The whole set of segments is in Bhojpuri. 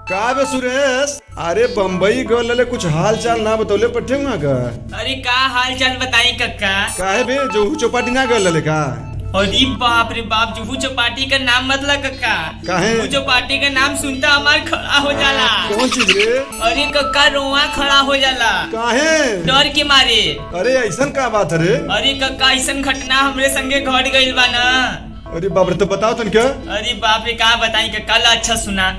का बे सुरेश, अरे बम्बई गले कुछ हाल चाल ना बतौले पट्टे का। अरे का हाल चाल बताई कक्का। काहे बे जुहू चौपाटी ना गले का। अरे बाप रे बाप, जुहू चौपाटी का नाम मतलब कक्का। काहे? जुहू चौपाटी का नाम सुनता हमार खड़ा हो जाला। कौन चीज रे? अरे कक्का रोआ खड़ा हो जाला। काहे? डर के मारे। अरे ऐसन का बात है रे? अरे कक्का ऐसन घटना हमरे संगे घट गइल बा ना। अरे बाप रे, तो बताओ तन क्या। अरे बाप रे का बताई कक्का, ला अच्छा सुना।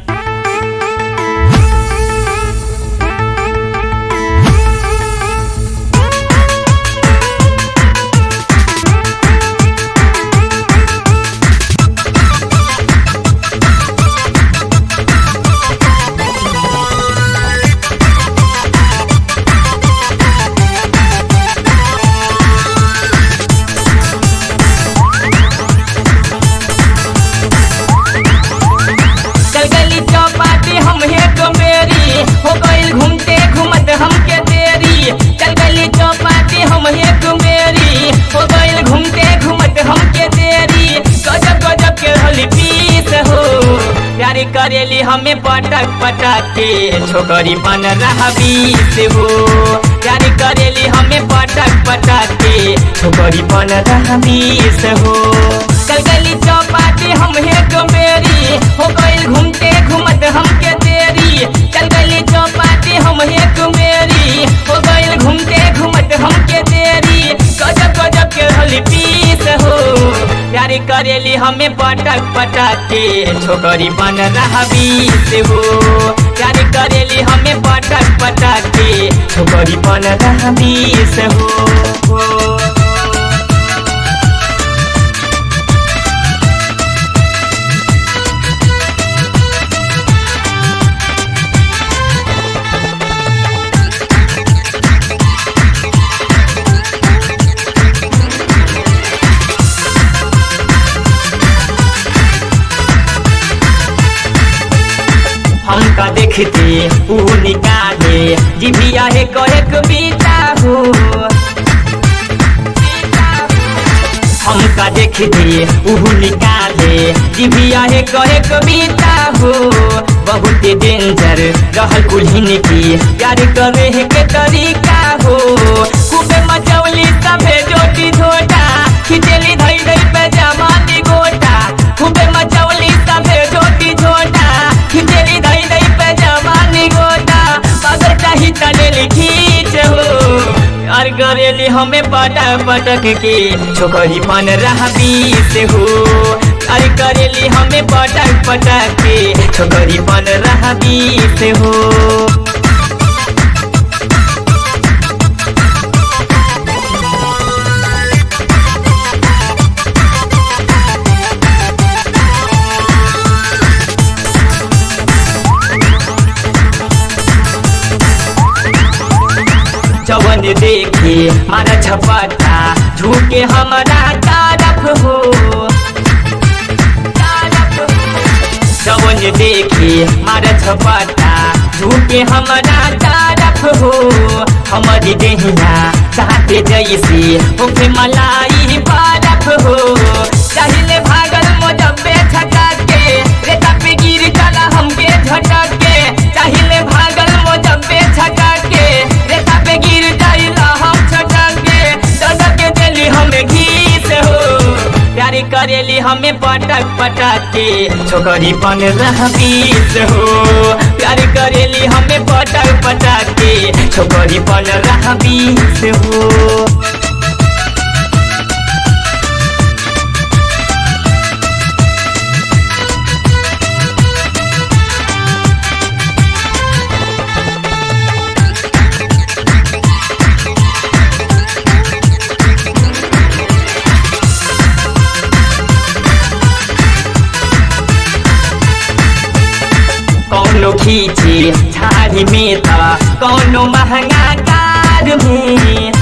करेली हमें पटक पटक के छोकरी बन रहा बीस हो। प्यारी करेली हमें पटक पटक के छोकरी बन रहा बीस हो। कल गली चौपाटी हम एक मेरी हो गई घूमते घूमत हमके देरी। कल गली चौपाटी हम एक मेरी हो गई घूमते घूमत हमके देरी। गजब गजब के हली पीस हो। प्यारी करेली हमें पटक पटक के छोकरी बन रहा बीस हो। प्यारी करेली हमें पटक पटक के छोकरी बन रहा बीस हो। हमका देखते ऊ निकाले जिभिया है कहे कविता हो। हमका देखते ऊ निकाले जिभिया है कहे कविता हो। बहुत डेंजर रहल कुल्हिन की प्यार करे है के तरीका हो। खूबे मचौली सभे जोटी झोटा खिचेली धई धई पे जमानी गोटा। खूबे मचौली सभे जोटी झोटा खिचेली धई धई पे जमानी गोटा। मगर चाही तनेली खींच हो। और करेली हमें पटक पटक के छोकरी बन रहा बीस हो। और करेली हमें पटक पटक के छोकरी बन रहा बीस हो। जवन देखे मारा झपटा झूके हमारा तारफ हो। जवन देखे मारा झपटा झूके हमारा तारफ हो। हमारी देहिया चाहते जैसे होके मलाई बरफ हो। चाहिले भागल मोजब्बे झटक के रेता पे गिर चला हमके झटक के। चाहिले भागल मोजब्बे झटक के रेता पे गिर जाइला हम झटक के। दर्द के दिली हमें घीस हो। प्यारी करेली हमें पटक पटक के छोकरी बन रहा बीस हो। प्यारी करेली हमें पटक पटक के छोकरी बन रहा बीस हो। कौनो खींची झाड़ी में था कौनो महंगा कार में।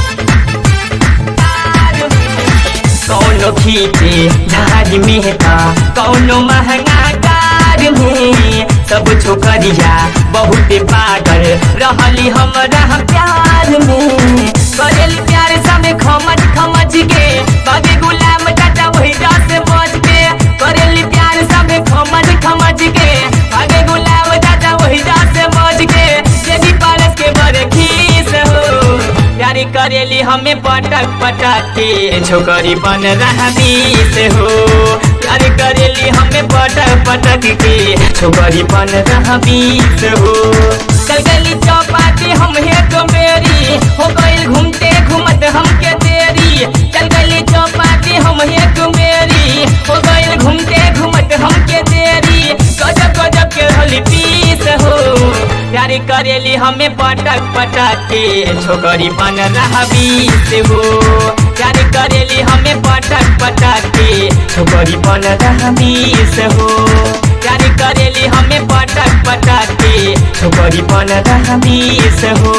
कौनो खींची झाड़ी में था कौनो महंगा कार में। सब छोकरिया बहुत पागल रहली हमरा प्यार में। करेली प्यार समय खमज खमज के बाबे गुलाम चाचा वही से बच के। करेली प्यार समय खमज खमज के बाबे गुलाम चाचा वही हमें पटक पटक के छोकरी बन रहा बीस हो। प्यार करेली हमें पटक पटक के छोकरी बन रहा बीस हो। चल गली चौपाटी हम है तो मेरी हो गई घूमते घूमत हमके देरी। चल गली चौपाटी हम है तो मेरी हो गई घूमते घूमत हमके देरी। गजब गजब के होली पीस हो। प्यार करेली हमें पटक पटक के छोकरी बन रहा बीस हो। प्यार करेली हमें पटक पटक के छोकरी बन रहा बीस हो। प्यार करेली हमें पटक पटक के छोकरी बन रहा बीस हो।